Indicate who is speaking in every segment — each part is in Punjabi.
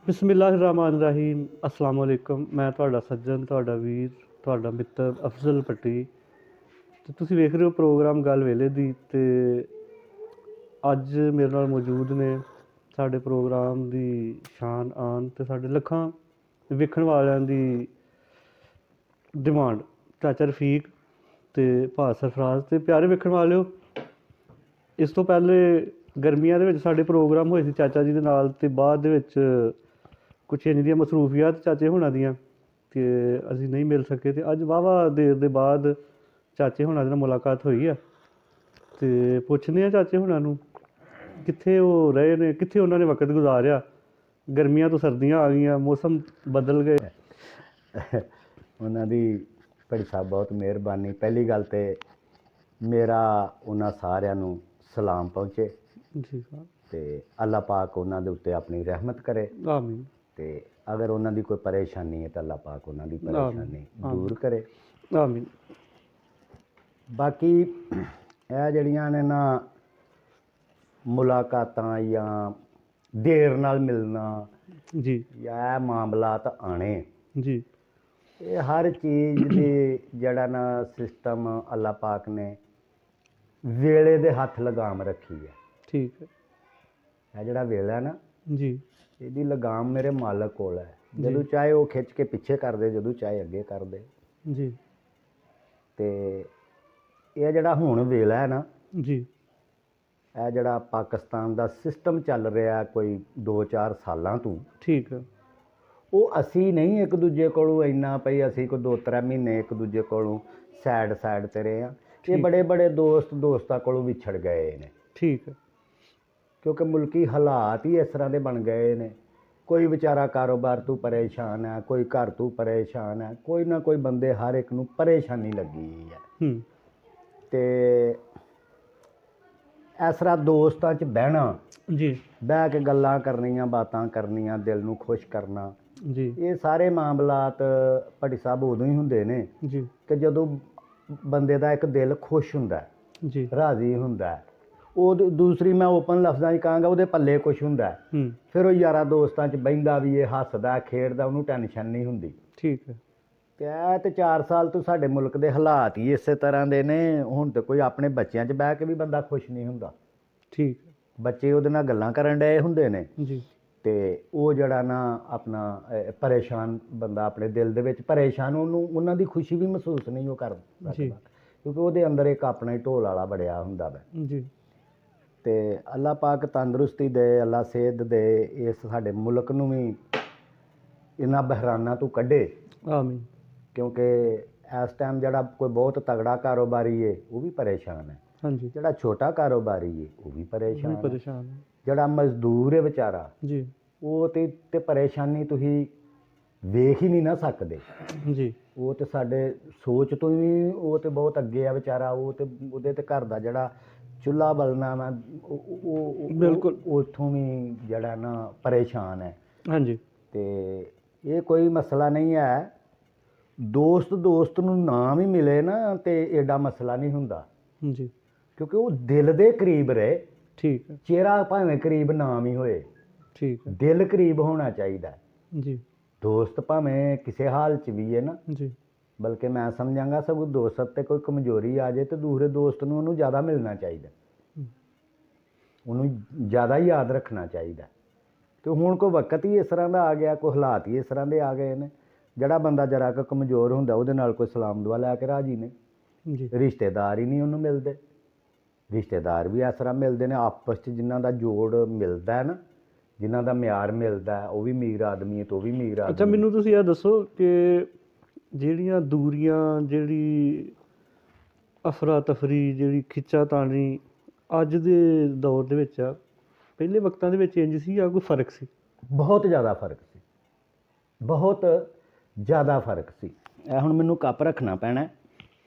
Speaker 1: ਬਿਸਮਿਲ੍ਲਾਹਿਰਰਹਿਮਾਨਿਰਰਹੀਮ। अस्सलाम वालेकुम। ਮੈਂ ਤੁਹਾਡਾ ਸੱਜਣ, ਤੁਹਾਡਾ ਵੀਰ, ਤੁਹਾਡਾ ਮਿੱਤਰ ਅਫਜ਼ਲ ਪੱਟੀ ਅਤੇ ਤੁਸੀਂ ਵੇਖ ਰਹੇ ਹੋ ਪ੍ਰੋਗਰਾਮ ਗੱਲ ਵੇਲੇ ਦੀ। ਅਤੇ ਅੱਜ ਮੇਰੇ ਨਾਲ ਮੌਜੂਦ ਨੇ ਸਾਡੇ ਪ੍ਰੋਗਰਾਮ ਦੀ ਸ਼ਾਨ ਆਨ ਅਤੇ ਸਾਡੇ ਲੱਖਾਂ ਵੇਖਣ ਵਾਲਿਆਂ ਦੀ ਡਿਮਾਂਡ ਚਾਚਾ ਰਫੀਕ ਅਤੇ ਭਾ ਸਰਫਰਾਜ਼। ਅਤੇ ਪਿਆਰੇ ਵੇਖਣ ਵਾਲਿਓ, ਇਸ ਤੋਂ ਪਹਿਲੇ ਗਰਮੀਆਂ ਦੇ ਵਿੱਚ ਸਾਡੇ ਪ੍ਰੋਗਰਾਮ ਹੋਏ ਸੀ ਚਾਚਾ ਜੀ ਦੇ ਨਾਲ, ਅਤੇ ਬਾਅਦ ਦੇ ਵਿੱਚ ਕੁਛ ਇੰਝ ਦੀਆਂ ਮਸਰੂਫੀਅਤ ਚਾਚੇ ਹੋਣਾ ਦੀਆਂ ਕਿ ਅਸੀਂ ਨਹੀਂ ਮਿਲ ਸਕੇ। ਅਤੇ ਅੱਜ ਵਾਹਵਾ ਦੇਰ ਦੇ ਬਾਅਦ ਚਾਚੇ ਹੋਣਾ ਦੇ ਨਾਲ ਮੁਲਾਕਾਤ ਹੋਈ ਆ ਅਤੇ ਪੁੱਛਦੇ ਹਾਂ ਚਾਚੇ ਹੋਣਾ ਨੂੰ ਕਿੱਥੇ ਉਹ ਰਹੇ ਨੇ, ਕਿੱਥੇ ਉਹਨਾਂ ਨੇ ਵਕਤ ਗੁਜ਼ਾਰਿਆ। ਗਰਮੀਆਂ ਤੋਂ ਸਰਦੀਆਂ ਆ ਗਈਆਂ, ਮੌਸਮ ਬਦਲ ਗਏ।
Speaker 2: ਉਹਨਾਂ ਦੀ ਭੜੀ ਸਾਹਿਬ ਬਹੁਤ ਮਿਹਰਬਾਨੀ। ਪਹਿਲੀ ਗੱਲ ਤਾਂ ਮੇਰਾ ਉਹਨਾਂ ਸਾਰਿਆਂ ਨੂੰ ਸਲਾਮ ਪਹੁੰਚੇ
Speaker 1: ਜੀ ਸਾਹਿਬ।
Speaker 2: ਅਤੇ ਅੱਲਾਹ ਪਾਕ ਉਹਨਾਂ ਦੇ ਉੱਤੇ ਆਪਣੀ ਰਹਿਮਤ ਕਰੇ।
Speaker 1: ਆਮੀਨ।
Speaker 2: ਅਤੇ ਅਗਰ ਉਹਨਾਂ ਦੀ ਕੋਈ ਪਰੇਸ਼ਾਨੀ ਹੈ ਤਾਂ ਅੱਲਾਹ ਪਾਕ ਉਹਨਾਂ ਦੀ ਪਰੇਸ਼ਾਨੀ ਦੂਰ ਕਰੇ।
Speaker 1: ਆਮੀਨ।
Speaker 2: ਬਾਕੀ ਇਹ ਜਿਹੜੀਆਂ ਨੇ ਨਾ ਮੁਲਾਕਾਤਾਂ ਜਾਂ ਦੇਰ ਨਾਲ ਮਿਲਣਾ
Speaker 1: ਜੀ
Speaker 2: ਜਾਂ ਇਹ ਮਾਮਲਾਤ ਆਣੇ,
Speaker 1: ਜੀ,
Speaker 2: ਇਹ ਹਰ ਚੀਜ਼ ਦੀ ਜਿਹੜਾ ਨਾ ਸਿਸਟਮ ਅੱਲਾਹ ਪਾਕ ਨੇ ਵੇਲੇ ਦੇ ਹੱਥ ਲਗਾਮ ਰੱਖੀ ਹੈ।
Speaker 1: ਠੀਕ ਹੈ।
Speaker 2: ਇਹ ਜਿਹੜਾ ਵੇਲਾ ਹੈ ਨਾ,
Speaker 1: ਜੀ,
Speaker 2: ਇਹਦੀ ਲਗਾਮ ਮੇਰੇ ਮਾਲਕ ਕੋਲ ਹੈ। ਜਦੋਂ ਚਾਹੇ ਉਹ ਖਿੱਚ ਕੇ ਪਿੱਛੇ ਕਰ ਦੇ, ਜਦੋਂ ਚਾਹੇ ਅੱਗੇ ਕਰ ਦੇ।
Speaker 1: ਜੀ।
Speaker 2: ਅਤੇ ਇਹ ਜਿਹੜਾ ਹੁਣ ਵੇਲਾ ਹੈ ਨਾ,
Speaker 1: ਜੀ,
Speaker 2: ਇਹ ਜਿਹੜਾ ਪਾਕਿਸਤਾਨ ਦਾ ਸਿਸਟਮ ਚੱਲ ਰਿਹਾ ਕੋਈ 2-4 ਸਾਲਾਂ ਤੋਂ,
Speaker 1: ਠੀਕ ਹੈ,
Speaker 2: ਉਹ ਅਸੀਂ ਨਹੀਂ ਇੱਕ ਦੂਜੇ ਕੋਲੋਂ ਇੰਨਾ ਪਈ ਅਸੀਂ ਕੋਈ 2-3 ਮਹੀਨੇ ਇੱਕ ਦੂਜੇ ਕੋਲੋਂ ਸਾਈਡ ਤੇ ਰਹੇ ਹਾਂ। ਇਹ ਬੜੇ ਬੜੇ ਦੋਸਤਾਂ ਕੋਲੋਂ ਵਿਛੜ ਗਏ ਨੇ।
Speaker 1: ਠੀਕ ਹੈ।
Speaker 2: ਕਿਉਂਕਿ ਮੁਲਕੀ ਹਾਲਾਤ ਹੀ ਇਸ ਤਰ੍ਹਾਂ ਦੇ ਬਣ ਗਏ ਨੇ। ਕੋਈ ਵਿਚਾਰਾ ਕਾਰੋਬਾਰ ਤੋਂ ਪਰੇਸ਼ਾਨ ਹੈ, ਕੋਈ ਘਰ ਤੋਂ ਪਰੇਸ਼ਾਨ ਹੈ, ਕੋਈ ਨਾ ਕੋਈ ਬੰਦੇ ਹਰ ਇੱਕ ਨੂੰ ਪਰੇਸ਼ਾਨੀ ਲੱਗੀ ਹੈ। ਅਤੇ ਇਸ ਤਰ੍ਹਾਂ ਦੋਸਤਾਂ 'ਚ ਬਹਿਣਾ,
Speaker 1: ਜੀ,
Speaker 2: ਬਹਿ ਕੇ ਗੱਲਾਂ ਕਰਨੀਆਂ, ਬਾਤਾਂ ਕਰਨੀਆਂ, ਦਿਲ ਨੂੰ ਖੁਸ਼ ਕਰਨਾ,
Speaker 1: ਜੀ,
Speaker 2: ਇਹ ਸਾਰੇ ਮਾਮਲਾਤ ਭੱਟੀ ਸਾਹਿਬ ਉਦੋਂ ਹੀ ਹੁੰਦੇ ਨੇ
Speaker 1: ਜੀ,
Speaker 2: ਕਿ ਜਦੋਂ ਬੰਦੇ ਦਾ ਇੱਕ ਦਿਲ ਖੁਸ਼ ਹੁੰਦਾ,
Speaker 1: ਜੀ,
Speaker 2: ਰਾਜ਼ੀ ਹੁੰਦਾ। ਉਹ ਦੂਸਰੀ ਮੈਂ ਓਪਨ ਲਫ਼ਜ਼ਾਂ 'ਚ ਕਹਾਂਗਾ, ਉਹਦੇ ਪੱਲੇ ਕੁਛ ਹੁੰਦਾ। ਫਿਰ ਉਹ ਯਾਰਾਂ ਦੋਸਤਾਂ 'ਚ ਬਹਿੰਦਾ ਵੀ, ਇਹ ਹੱਸਦਾ ਖੇਡਦਾ, ਉਹਨੂੰ ਟੈਨਸ਼ਨ ਨਹੀਂ ਹੁੰਦੀ।
Speaker 1: ਠੀਕ ਹੈ।
Speaker 2: ਅਤੇ ਇਹ ਤਾਂ 4 ਸਾਲ ਤੋਂ ਸਾਡੇ ਮੁਲਕ ਦੇ ਹਾਲਾਤ ਹੀ ਇਸੇ ਤਰ੍ਹਾਂ ਦੇ ਨੇ। ਹੁਣ ਤਾਂ ਕੋਈ ਆਪਣੇ ਬੱਚਿਆਂ 'ਚ ਬਹਿ ਕੇ ਵੀ ਬੰਦਾ ਖੁਸ਼ ਨਹੀਂ ਹੁੰਦਾ।
Speaker 1: ਠੀਕ ਹੈ।
Speaker 2: ਬੱਚੇ ਉਹਦੇ ਨਾਲ ਗੱਲਾਂ ਕਰਨ ਡਏ ਹੁੰਦੇ ਨੇ,
Speaker 1: ਜੀ,
Speaker 2: ਅਤੇ ਉਹ ਜਿਹੜਾ ਨਾ ਆਪਣਾ ਪਰੇਸ਼ਾਨ ਬੰਦਾ, ਆਪਣੇ ਦਿਲ ਦੇ ਵਿੱਚ ਪਰੇਸ਼ਾਨ, ਉਹਨਾਂ ਦੀ ਖੁਸ਼ੀ ਵੀ ਮਹਿਸੂਸ ਨਹੀਂ ਉਹ ਕਰ ਸਕਦਾ, ਕਿਉਂਕਿ ਉਹਦੇ ਅੰਦਰ ਇੱਕ ਆਪਣਾ ਹੀ ਢੋਲ ਵਾਲਾ ਬੜਿਆ ਹੁੰਦਾ ਵਾ।
Speaker 1: ਜੀ।
Speaker 2: ਅਤੇ ਅੱਲਾਹ ਪਾਕ ਤੰਦਰੁਸਤੀ ਦੇ, ਅੱਲਾਹ ਸਿਹਤ ਦੇ, ਇਸ ਸਾਡੇ ਮੁਲਕ ਨੂੰ ਵੀ ਇਹਨਾਂ ਬਹਿਰਾਨਾਂ ਤੋਂ ਕੱਢੇ।
Speaker 1: ਆਮੀਨ।
Speaker 2: ਕਿਉਂਕਿ ਇਸ ਟਾਈਮ ਜਿਹੜਾ ਕੋਈ ਬਹੁਤ ਤਗੜਾ ਕਾਰੋਬਾਰੀ ਹੈ ਉਹ ਵੀ ਪਰੇਸ਼ਾਨ ਹੈ।
Speaker 1: ਹਾਂਜੀ।
Speaker 2: ਜਿਹੜਾ ਛੋਟਾ ਕਾਰੋਬਾਰੀ ਹੈ ਉਹ ਵੀ ਪਰੇਸ਼ਾਨ
Speaker 1: ਹੈ।
Speaker 2: ਜਿਹੜਾ ਮਜ਼ਦੂਰ ਹੈ ਵਿਚਾਰਾ,
Speaker 1: ਜੀ,
Speaker 2: ਉਹ ਤੇ ਪਰੇਸ਼ਾਨੀ ਤੁਸੀਂ ਵੇਖ ਹੀ ਨਹੀਂ ਨਾ ਸਕਦੇ।
Speaker 1: ਜੀ।
Speaker 2: ਉਹ ਤੇ ਸਾਡੇ ਸੋਚ ਤੋਂ ਵੀ ਉਹ ਤੇ ਬਹੁਤ ਅੱਗੇ ਆ ਵਿਚਾਰਾ। ਉਹ ਤੇ ਉਹਦੇ ਤੇ ਘਰ ਦਾ ਜਿਹੜਾ ਚੁੱਲ੍ਹਾ ਬਲਣਾ ਵਾ, ਉਹ
Speaker 1: ਬਿਲਕੁਲ
Speaker 2: ਉੱਥੋਂ ਵੀ ਜਿਹੜਾ ਨਾ ਪਰੇਸ਼ਾਨ ਹੈ।
Speaker 1: ਹਾਂਜੀ।
Speaker 2: ਅਤੇ ਇਹ ਕੋਈ ਮਸਲਾ ਨਹੀਂ ਹੈ। ਦੋਸਤ ਨੂੰ ਨਾ ਵੀ ਮਿਲੇ ਨਾ ਤੇ ਐਡਾ ਮਸਲਾ ਨਹੀਂ ਹੁੰਦਾ।
Speaker 1: ਜੀ।
Speaker 2: ਕਿਉਂਕਿ ਉਹ ਦਿਲ ਦੇ ਕਰੀਬ ਰਹੇ।
Speaker 1: ਠੀਕ ਹੈ।
Speaker 2: ਚਿਹਰਾ ਭਾਵੇਂ ਕਰੀਬ ਨਾ ਵੀ ਹੋਏ,
Speaker 1: ਠੀਕ ਹੈ,
Speaker 2: ਦਿਲ ਕਰੀਬ ਹੋਣਾ ਚਾਹੀਦਾ।
Speaker 1: ਜੀ।
Speaker 2: ਦੋਸਤ ਭਾਵੇਂ ਕਿਸੇ ਹਾਲ 'ਚ ਵੀ ਹੈ ਨਾ,
Speaker 1: ਜੀ,
Speaker 2: ਬਲਕਿ ਮੈਂ ਸਮਝਾਂਗਾ ਸਗੋਂ ਦੋਸਤ 'ਤੇ ਕੋਈ ਕਮਜ਼ੋਰੀ ਆ ਜਾਏ ਤਾਂ ਦੂਸਰੇ ਦੋਸਤ ਨੂੰ ਉਹਨੂੰ ਜ਼ਿਆਦਾ ਮਿਲਣਾ ਚਾਹੀਦਾ, ਉਹਨੂੰ ਜ਼ਿਆਦਾ ਯਾਦ ਰੱਖਣਾ ਚਾਹੀਦਾ। ਅਤੇ ਹੁਣ ਕੋਈ ਵਕਤ ਹੀ ਇਸ ਤਰ੍ਹਾਂ ਦਾ ਆ ਗਿਆ, ਕੋਈ ਹਾਲਾਤ ਹੀ ਇਸ ਤਰ੍ਹਾਂ ਦੇ ਆ ਗਏ ਨੇ। ਜਿਹੜਾ ਬੰਦਾ ਜਰਾ ਕੁ ਕਮਜ਼ੋਰ ਹੁੰਦਾ ਉਹਦੇ ਨਾਲ ਕੋਈ ਸਲਾਮ ਦੁਆ ਲੈ ਕੇ ਰਾਜੀ ਨੇ।
Speaker 1: ਜੀ।
Speaker 2: ਰਿਸ਼ਤੇਦਾਰ ਹੀ ਨਹੀਂ ਉਹਨੂੰ ਮਿਲਦੇ। ਰਿਸ਼ਤੇਦਾਰ ਵੀ ਇਸ ਤਰ੍ਹਾਂ ਮਿਲਦੇ ਨੇ ਆਪਸ 'ਚ, ਜਿਨ੍ਹਾਂ ਦਾ ਜੋੜ ਮਿਲਦਾ ਨਾ, ਜਿਨ੍ਹਾਂ ਦਾ ਮਿਆਰ ਮਿਲਦਾ, ਉਹ ਵੀ ਅਮੀਰ ਆਦਮੀ ਹੈ ਅਤੇ ਉਹ ਵੀ ਅਮੀਰ ਆਦਮੀ।
Speaker 1: ਅੱਛਾ, ਮੈਨੂੰ ਤੁਸੀਂ ਇਹ ਦੱਸੋ ਕਿ ਜਿਹੜੀਆਂ ਦੂਰੀਆਂ, ਜਿਹੜੀ ਅਫਰਾ ਤਫਰੀ, ਜਿਹੜੀ ਖਿੱਚਾ ਤਾਣੀ ਅੱਜ ਦੇ ਦੌਰ ਦੇ ਵਿੱਚ ਆ, ਪਹਿਲੇ ਵਕਤਾਂ ਦੇ ਵਿੱਚ ਇੰਝ ਸੀ ਜਾਂ ਕੋਈ ਫਰਕ ਸੀ?
Speaker 2: ਬਹੁਤ ਜ਼ਿਆਦਾ ਫਰਕ ਸੀ, ਬਹੁਤ ਜ਼ਿਆਦਾ ਫਰਕ ਸੀ। ਇਹ ਹੁਣ ਮੈਨੂੰ ਕੱਪ ਰੱਖਣਾ ਪੈਣਾ,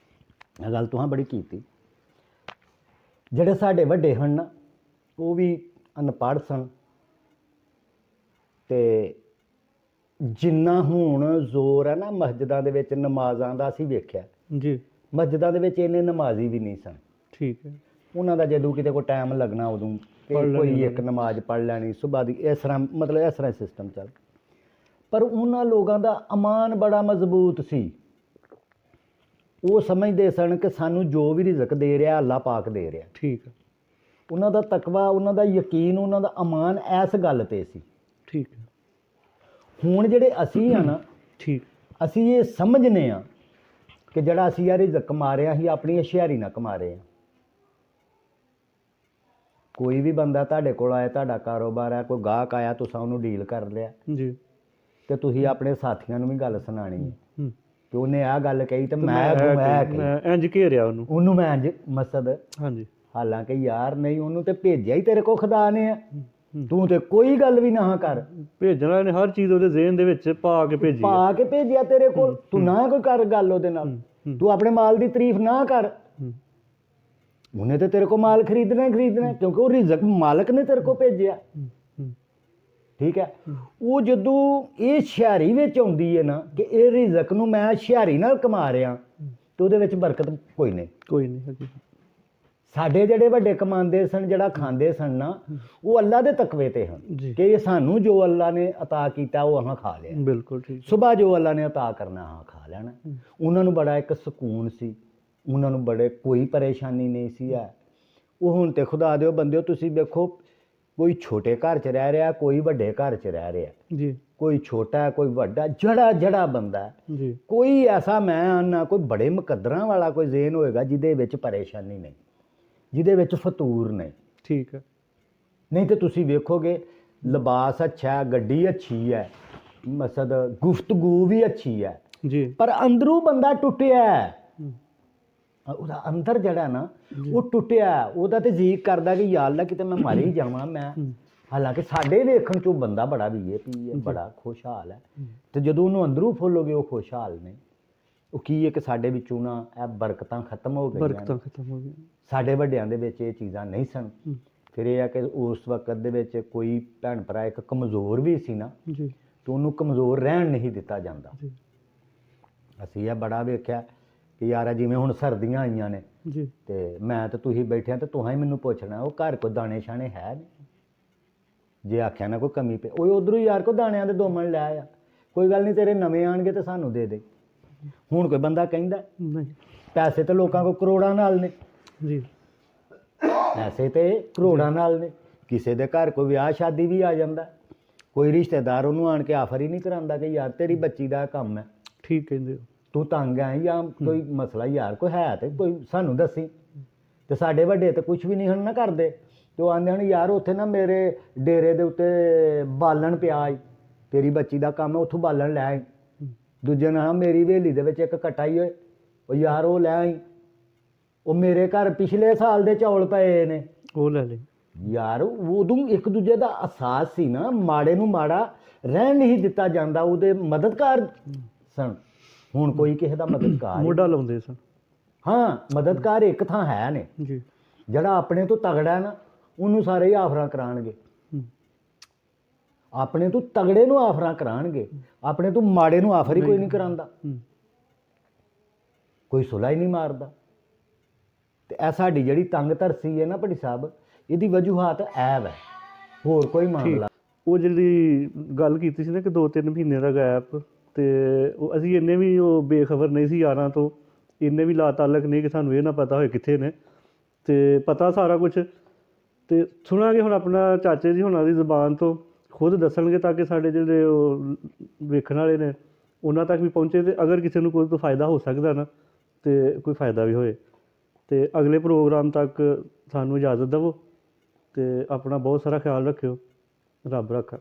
Speaker 2: ਇਹ ਗੱਲ ਤੁਹਾਂ ਬੜੀ ਕੀਤੀ। ਜਿਹੜੇ ਸਾਡੇ ਵੱਡੇ ਹਨ ਨਾ, ਉਹ ਵੀ ਅਨਪੜ੍ਹ ਸਨ। ਅਤੇ ਜਿੰਨਾ ਹੁਣ ਜ਼ੋਰ ਹੈ ਨਾ ਮਸਜਿਦਾਂ ਦੇ ਵਿੱਚ ਨਮਾਜ਼ਾਂ ਦਾ, ਅਸੀਂ ਵੇਖਿਆ
Speaker 1: ਜੀ,
Speaker 2: ਮਸਜਿਦਾਂ ਦੇ ਵਿੱਚ ਇੰਨੇ ਨਮਾਜ਼ੀ ਵੀ ਨਹੀਂ ਸਨ।
Speaker 1: ਠੀਕ ਹੈ।
Speaker 2: ਉਹਨਾਂ ਦਾ ਜਦੋਂ ਕਿਤੇ ਕੋਈ ਟਾਈਮ ਲੱਗਣਾ ਉਦੋਂ ਕੋਈ ਇੱਕ ਨਮਾਜ਼ ਪੜ੍ਹ ਲੈਣੀ ਸੁਬਾਹ ਦੀ, ਇਸ ਤਰ੍ਹਾਂ ਮਤਲਬ ਇਸ ਤਰ੍ਹਾਂ ਸਿਸਟਮ ਚੱਲ। ਪਰ ਉਹਨਾਂ ਲੋਕਾਂ ਦਾ ਈਮਾਨ ਬੜਾ ਮਜ਼ਬੂਤ ਸੀ। ਉਹ ਸਮਝਦੇ ਸਨ ਕਿ ਸਾਨੂੰ ਜੋ ਵੀ ਰਿਜ਼ਕ ਦੇ ਰਿਹਾ ਅੱਲਾਹ ਪਾਕ ਦੇ ਰਿਹਾ।
Speaker 1: ਠੀਕ ਹੈ।
Speaker 2: ਉਹਨਾਂ ਦਾ ਤਕਵਾ, ਉਹਨਾਂ ਦਾ ਯਕੀਨ, ਉਹਨਾਂ ਦਾ ਈਮਾਨ ਇਸ ਗੱਲ ਤੇ ਸੀ।
Speaker 1: ਠੀਕ ਹੈ।
Speaker 2: ਹੁਣ ਜਿਹੜੇ ਅਸੀਂ ਆ ਨਾ,
Speaker 1: ਠੀਕ,
Speaker 2: ਅਸੀਂ ਇਹ ਸਮਝਨੇ ਆ ਕਿ ਜਿਹੜਾ ਅਸੀਂ ਯਾਰ ਰਿਜ਼ਕ ਕਮਾ ਰਹੇ ਹਾਂ, ਅਸੀਂ ਆਪਣੀ ਹੁਸ਼ਿਆਰੀ ਨਾਲ ਕਮਾ ਰਹੇ ਹਾਂ। ਕੋਈ ਵੀ ਬੰਦਾ ਤੁਹਾਡੇ ਕੋਲ ਆਇਆ, ਤੁਹਾਡਾ ਕਾਰੋਬਾਰ ਹੈ, ਕੋਈ ਗਾਹਕ ਆਇਆ, ਤੁਸੀਂ ਉਹਨੂੰ ਡੀਲ ਕਰ ਲਿਆ
Speaker 1: ਜੀ,
Speaker 2: ਤੇ ਤੁਸੀਂ ਆਪਣੇ ਸਾਥੀਆਂ ਨੂੰ ਵੀ ਗੱਲ ਸੁਣਾਣੀ ਹੈ
Speaker 1: ਹੂੰ,
Speaker 2: ਕਿ ਉਹਨੇ ਆਹ ਗੱਲ ਕਹੀ ਤੇ
Speaker 1: ਤੇ
Speaker 2: ਮੈਂ ਕਹੀ,
Speaker 1: ਮੈਂ ਇੰਜ ਘੇਰਿਆ ਉਹਨੂੰ।
Speaker 2: ਉਹਨੂੰ ਮੈਂ ਇੰਜ ਮਸਦ।
Speaker 1: ਹਾਂਜੀ,
Speaker 2: ਹਾਲਾਂਕਿ ਯਾਰ ਨਹੀਂ, ਉਹਨੂੰ ਤੇ ਭੇਜਿਆ ਹੀ ਤੇਰੇ ਕੋਲ ਖੁਦਾ ਨੇ ਆ,
Speaker 1: ਹੂੰ।
Speaker 2: ਤੂੰ ਤੇ ਕੋਈ ਗੱਲ ਵੀ ਨਾ ਕਰ।
Speaker 1: ਭੇਜਣਾ ਨੇ ਹਰ ਚੀਜ਼ ਉਹਦੇ ਜ਼ਿਹਨ ਦੇ ਵਿੱਚ ਪਾ ਕੇ ਭੇਜੀ ਆ।
Speaker 2: ਪਾ ਕੇ ਭੇਜਿਆ ਤੇਰੇ ਕੋਲ, ਤੂੰ ਨਾ ਕੋਈ ਕਰ ਗੱਲ ਉਹਦੇ ਨਾਲ, ਤੂੰ ਆਪਣੇ ਮਾਲ ਦੀ ਤਾਰੀਫ ਨਾ ਕਰ।
Speaker 1: ਹੂੰ,
Speaker 2: ਉਹਨੇ ਤੇ ਤੇਰੇ ਕੋਲ ਮਾਲ ਖਰੀਦਣਾ ਹੀ ਖਰੀਦਣਾ, ਕਿਉਂਕਿ ਉਹ ਰਿਜ਼ਕ ਮਾਲਕ ਨੇ ਤੇਰੇ ਕੋਲ ਭੇਜਿਆ।
Speaker 1: ਹੂੰ, ਹੂੰ,
Speaker 2: ਠੀਕ ਹੈ। ਉਹ ਜਦੋਂ ਇਹ ਹੁਸ਼ਿਆਰੀ ਵਿੱਚ ਆਉਂਦੀ ਹੈ ਨਾ ਕਿ ਇਹ ਰਿਜ਼ਕ ਨੂੰ ਮੈਂ ਹੁਸ਼ਿਆਰੀ ਨਾਲ ਕਮਾ ਰਿਹਾ, ਤੇ ਉਹਦੇ ਵਿੱਚ ਬਰਕਤ ਕੋਈ ਨਹੀਂ।
Speaker 1: ਕੋਈ ਨਹੀਂ ਹੈਗੀ।
Speaker 2: ਸਾਡੇ ਜਿਹੜੇ ਵੱਡੇ ਕਮਾਉਂਦੇ ਸਨ, ਜਿਹੜਾ ਖਾਂਦੇ ਸਨ ਨਾ, ਉਹ ਅੱਲਾ ਦੇ ਤਕਵੇ ਤੇ ਹਨ
Speaker 1: ਜੀ,
Speaker 2: ਕਿ ਇਹ ਸਾਨੂੰ ਜੋ ਅੱਲਾ ਨੇ ਅਤਾ ਕੀਤਾ ਉਹ ਅਹਾਂ ਖਾ ਲਿਆ।
Speaker 1: ਬਿਲਕੁਲ ਠੀਕ।
Speaker 2: ਸੁਬਾਹ ਜੋ ਅੱਲਾ ਨੇ ਅਤਾ ਕਰਨਾ ਹਾਂ ਖਾ ਲੈਣਾ। ਉਹਨਾਂ ਨੂੰ ਬੜਾ ਇੱਕ ਸਕੂਨ ਸੀ, ਉਹਨਾਂ ਨੂੰ ਬੜੇ ਕੋਈ ਪਰੇਸ਼ਾਨੀ ਨਹੀਂ ਸੀ ਹੈ। ਉਹ ਹੁਣ ਤੇ ਖੁਦਾ ਦਿਓ ਬੰਦਿਓ, ਤੁਸੀਂ ਵੇਖੋ, ਕੋਈ ਛੋਟੇ ਘਰ 'ਚ ਰਹਿ ਰਿਹਾ, ਕੋਈ ਵੱਡੇ ਘਰ 'ਚ ਰਹਿ ਰਿਹਾ,
Speaker 1: ਜੀ,
Speaker 2: ਕੋਈ ਛੋਟਾ ਕੋਈ ਵੱਡਾ, ਜਿਹੜਾ ਬੰਦਾ ਹੈ,
Speaker 1: ਜੀ,
Speaker 2: ਕੋਈ ਐਸਾ ਮੈਂ ਆਨਾ ਕੋਈ ਬੜੇ ਮੁਕੱਦਰਾਂ ਵਾਲਾ ਕੋਈ ਜ਼ੇਨ ਹੋਏਗਾ ਜਿਹਦੇ ਵਿੱਚ ਪਰੇਸ਼ਾਨੀ ਨਹੀਂ, ਜਿਹਦੇ ਵਿੱਚ ਫਤੂਰ ਨਹੀਂ।
Speaker 1: ਠੀਕ ਹੈ।
Speaker 2: ਨਹੀਂ ਤੇ ਤੁਸੀਂ ਵੇਖੋਗੇ ਲਿਬਾਸ ਅੱਛਾ ਹੈ, ਗੱਡੀ ਅੱਛੀ ਹੈ, ਮਸਦ ਗੁਫ਼ਤਗੂ ਵੀ ਅੱਛੀ ਹੈ,
Speaker 1: ਜੀ,
Speaker 2: ਪਰ ਅੰਦਰੋਂ ਬੰਦਾ ਟੁੱਟਿਆ ਹੈ।
Speaker 1: ਹੂੰ,
Speaker 2: ਉਹਦਾ ਅੰਦਰ ਜਿਹੜਾ ਨਾ ਉਹ ਟੁੱਟਿਆ, ਉਹਦਾ ਤੇ ਜੀ ਕਰਦਾ ਕਿ ਯਾਰ ਅੱਲਾ ਕਿਤੇ ਮੈਂ ਮਰ ਹੀ ਜਾਵਾਂ ਮੈਂ। ਹਾਲਾਂਕਿ ਸਾਡੇ ਵੇਖਣ 'ਚ ਉਹ ਬੰਦਾ ਬੜਾ ਵੀਆਈਪੀ ਹੈ, ਬੜਾ ਖੁਸ਼ਹਾਲ ਹੈ, ਤੇ ਜਦੋਂ ਉਹਨੂੰ ਅੰਦਰੋਂ ਫੁੱਲੋਗੇ ਉਹ ਖੁਸ਼ਹਾਲ ਨਹੀਂ। ਉਹ ਕੀ ਹੈ ਕਿ ਸਾਡੇ ਵਿੱਚੋਂ ਨਾ ਇਹ ਬਰਕਤਾਂ ਖਤਮ ਹੋ ਗਈਆਂ,
Speaker 1: ਬਰਕਤਾਂ ਖਤਮ ਹੋ ਗਈਆਂ।
Speaker 2: ਸਾਡੇ ਵੱਡਿਆਂ ਦੇ ਵਿੱਚ ਇਹ ਚੀਜ਼ਾਂ ਨਹੀਂ ਸਨ। ਫਿਰ ਇਹ ਆ ਕਿ ਉਸ ਵਕਤ ਦੇ ਵਿੱਚ ਕੋਈ ਭੈਣ ਭਰਾ ਇੱਕ ਕਮਜ਼ੋਰ ਵੀ ਸੀ ਨਾ,
Speaker 1: ਜੀ,
Speaker 2: ਤੇ ਉਹਨੂੰ ਕਮਜ਼ੋਰ ਰਹਿਣ ਨਹੀਂ ਦਿੱਤਾ ਜਾਂਦਾ।
Speaker 1: ਜੀ,
Speaker 2: ਅਸੀਂ ਇਹ ਬੜਾ ਵੇਖਿਆ ਕਿ ਯਾਰ ਜਿਵੇਂ ਹੁਣ ਸਰਦੀਆਂ ਆਈਆਂ ਨੇ,
Speaker 1: ਜੀ,
Speaker 2: ਤੇ ਮੈਂ ਤੇ ਤੁਸੀਂ ਬੈਠਿਆ ਤੇ ਤੁਸੀਂ ਮੈਨੂੰ ਪੁੱਛਣਾ ਉਹ ਘਰ ਕੋਈ ਦਾਣੇ ਛਾਣੇ ਹੈ ਨਹੀਂ। ਜੇ ਆਖਿਆ ਨਾ ਕੋਈ ਕਮੀ ਪਈ, ਉਹ ਉਧਰੋਂ ਯਾਰ ਕੋ ਦਾਣਿਆਂ ਦੇ 2 ਮਣ ਲੈ ਆ, ਕੋਈ ਗੱਲ ਨਹੀਂ ਤੇਰੇ ਨਵੇਂ ਆਣਗੇ ਤੇ ਸਾਨੂੰ ਦੇ ਦੇ। ਹੁਣ ਕੋਈ ਬੰਦਾ ਕਹਿੰਦਾ
Speaker 1: ਨਹੀਂ,
Speaker 2: ਪੈਸੇ ਤੇ ਲੋਕਾਂ ਕੋਲ ਕਰੋੜਾਂ ਨਾਲ ਨੇ,
Speaker 1: ਜੀ,
Speaker 2: ਪੈਸੇ ਤੇ ਕਰੋੜਾਂ ਨਾਲ ਨੇ। ਕਿਸੇ ਦੇ ਘਰ ਕੋਈ ਵਿਆਹ ਸ਼ਾਦੀ ਵੀ ਆ ਜਾਂਦਾ, ਕੋਈ ਰਿਸ਼ਤੇਦਾਰ ਉਹਨੂੰ ਆਣ ਕੇ ਆਫਰ ਹੀ ਨਹੀਂ ਕਰਾਉਂਦਾ ਕਿ ਯਾਰ ਤੇਰੀ ਬੱਚੀ ਦਾ ਕੰਮ ਹੈ,
Speaker 1: ਠੀਕ ਕਹਿੰਦੇ ਹੋ।
Speaker 2: ਤੂੰ ਤੰਗ ਹੈ ਜਾਂ ਕੋਈ ਮਸਲਾ ਯਾਰ ਕੋਈ ਹੈ ਤੇ ਕੋਈ ਸਾਨੂੰ ਦੱਸੀ। ਤੇ ਸਾਡੇ ਵੱਡੇ ਤੇ ਕੁਝ ਵੀ ਨਹੀਂ ਹਨ ਨਾ ਕਰਦੇ, ਤੇ ਉਹ ਆਂਦੇ ਹਨ ਯਾਰ ਉੱਥੇ ਨਾ ਮੇਰੇ ਡੇਰੇ ਦੇ ਉੱਤੇ ਬਾਲਣ ਪਿਆ ਈ, ਤੇਰੀ ਬੱਚੀ ਦਾ ਕੰਮ ਹੈ, ਉੱਥੋਂ ਬਾਲਣ ਲੈ ਆਈ। ਦੂਜੇ ਨਾਲ ਮੇਰੀ ਹਵੇਲੀ ਦੇ ਵਿੱਚ ਇੱਕ ਕਟਾ ਹੀ ਹੋਏ, ਉਹ ਯਾਰ ਉਹ ਲੈ ਆਈ। ਉਹ ਮੇਰੇ ਘਰ ਪਿਛਲੇ ਸਾਲ ਦੇ ਚੌਲ ਪਏ ਨੇ,
Speaker 1: ਉਹ ਲੈ ਲੈ।
Speaker 2: ਯਾਰ ਉਦੋਂ ਇੱਕ ਦੂਜੇ ਦਾ ਅਹਿਸਾਸ ਸੀ ਨਾ, ਮਾੜੇ ਨੂੰ ਮਾੜਾ ਰਹਿਣ ਨਹੀਂ ਦਿੱਤਾ ਜਾਂਦਾ, ਉਹਦੇ ਮਦਦਗਾਰ ਸਨ। ਹੁਣ ਕੋਈ ਕਿਸੇ ਦਾ ਮਦਦਗਾਰ
Speaker 1: ਮੋਢਾ ਲਾਉਂਦੇ ਸਨ।
Speaker 2: ਹਾਂ, ਮਦਦਗਾਰ ਇੱਕ ਥਾਂ ਹੈ ਨੇ,
Speaker 1: ਜੀ,
Speaker 2: ਜਿਹੜਾ ਆਪਣੇ ਤੋਂ ਤਗੜਾ ਨਾ ਉਹਨੂੰ ਸਾਰੇ ਹੀ ਆਫਰਾਂ ਕਰਾਉਣਗੇ,
Speaker 1: ਹੂੰ,
Speaker 2: ਆਪਣੇ ਤੋਂ ਤਗੜੇ ਨੂੰ ਆਫਰਾਂ ਕਰਾਉਣਗੇ, ਆਪਣੇ ਤੋਂ ਮਾੜੇ ਨੂੰ ਆਫਰ ਹੀ ਕੋਈ ਨਹੀਂ ਕਰਾਉਂਦਾ,
Speaker 1: ਹੂੰ,
Speaker 2: ਕੋਈ ਸੁਲਾ ਹੀ ਨਹੀਂ ਮਾਰਦਾ। ਤੇ ਇਹ ਸਾਡੀ ਜਿਹੜੀ ਤੰਗ ਧਰਸੀ ਹੈ ਨਾ ਭੱਟੀ ਸਾਹਿਬ, ਇਹਦੀ ਵਜੂਹਾਤ ਐਬ ਹੈ, ਹੋਰ ਕੋਈ ਮਾਮਲਾ।
Speaker 1: ਉਹ ਜਿਹੜੀ ਗੱਲ ਕੀਤੀ ਸੀ ਨਾ ਕਿ 2-3 ਮਹੀਨੇ ਦਾ ਗੈਪ, ਤੇ ਉਹ ਅਸੀਂ ਇੰਨੇ ਵੀ ਉਹ ਬੇਖਬਰ ਨਹੀਂ ਸੀ ਯਾਰਾਂ ਤੋਂ, ਇੰਨੇ ਵੀ ਲਾ ਤਾਲਕ ਨਹੀਂ ਕਿ ਸਾਨੂੰ ਇਹ ਨਾ ਪਤਾ ਹੋਏ ਕਿੱਥੇ ਨੇ, ਤੇ ਪਤਾ ਸਾਰਾ ਕੁਝ। ਤੇ ਸੁਣਾਂਗੇ ਹੁਣ ਆਪਣਾ ਚਾਚੇ ਜੀ ਹੁਣਾਂ ਦੀ ਜ਼ੁਬਾਨ ਤੋਂ, ਖੁਦ ਦੱਸਣਗੇ ਤਾਂ ਕਿ ਸਾਡੇ ਜਿਹੜੇ ਉਹ ਵੇਖਣ ਵਾਲੇ ਨੇ ਉਹਨਾਂ ਤੱਕ ਵੀ ਪਹੁੰਚੇ, ਤੇ ਅਗਰ ਕਿਸੇ ਨੂੰ ਕੋਈ ਤੋਂ ਫਾਇਦਾ ਹੋ ਸਕਦਾ ਨਾ, ਤੇ ਕੋਈ ਫਾਇਦਾ ਵੀ ਹੋਏ। ਤੇ ਅਗਲੇ ਪ੍ਰੋਗਰਾਮ ਤੱਕ ਸਾਨੂੰ ਇਜਾਜ਼ਤ ਦੇਵੋ, ਤੇ ਆਪਣਾ ਬਹੁਤ ਸਾਰਾ ਖਿਆਲ ਰੱਖਿਓ। ਰੱਬ ਰੱਖਾ।